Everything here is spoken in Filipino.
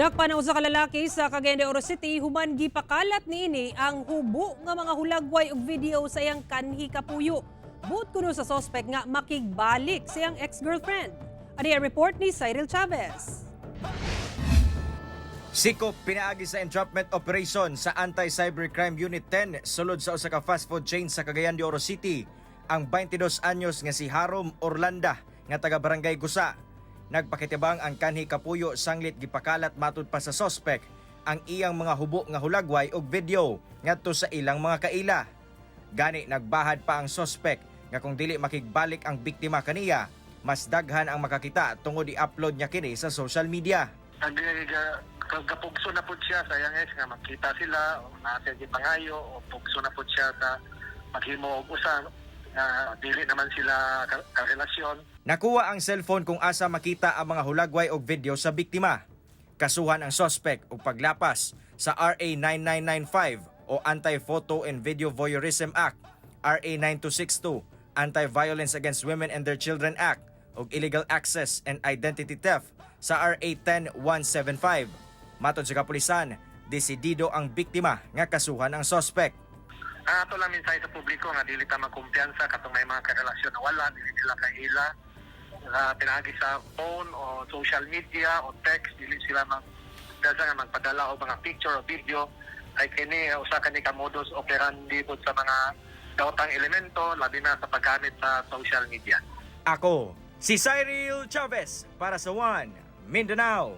Dakpa na usa ka lalaki sa Cagayan de Oro City human gipakalat niini ang hubo nga mga hulagway og video sa iyang kanhi kapuyo. Buot kuno sa suspect nga makigbalik sa iyang ex-girlfriend. Ani ang report ni Cyril Chavez. Sikop pinaagi sa entrapment operation sa Anti-Cybercrime Unit 10 sulod sa usa ka fast food chain sa Cagayan de Oro City ang 22 anyos nga si Harom Orlanda nga taga Barangay Gusa. Nagpakitibang ang kanhi kapuyo sanglit gipakalat matud pa sa suspect ang iyang mga hubo nga hulagway og video ngadto sa ilang mga kaila. Gani nagbahad pa ang suspect nga kung dili makigbalik ang biktima kaniya, mas daghan ang makakita tungod i-upload niya kini sa social media. Kapugso na po siya sa iyang ex nga makita sila o nasa di pangayo o pugso na po siya sa maghimo og usa na dili naman sila karelasyon. Nakuha ang cellphone kung asa makita ang mga hulagway og video sa biktima. Kasuhan ang suspect og paglapas sa RA 9995 o Anti-Photo and Video Voyeurism Act, RA 9262, Anti-Violence Against Women and Their Children Act ug Illegal Access and Identity Theft sa RA 10175. Matod sa kapulisan, desidido ang biktima nga kasuhan ang suspect. Ato lang mensahe sa publiko nga dili ta magkumpiyansa katong may mga karelasyon na wala, dili nila kaila pinagi sa phone o social media o text, dili sila nga magpadala o mga picture o video. Ay kini usa kani ka modus operandi pod sa mga daotang elemento labi na sa paggamit sa social media. Ako, si Cyril Chavez para sa One Mindanao.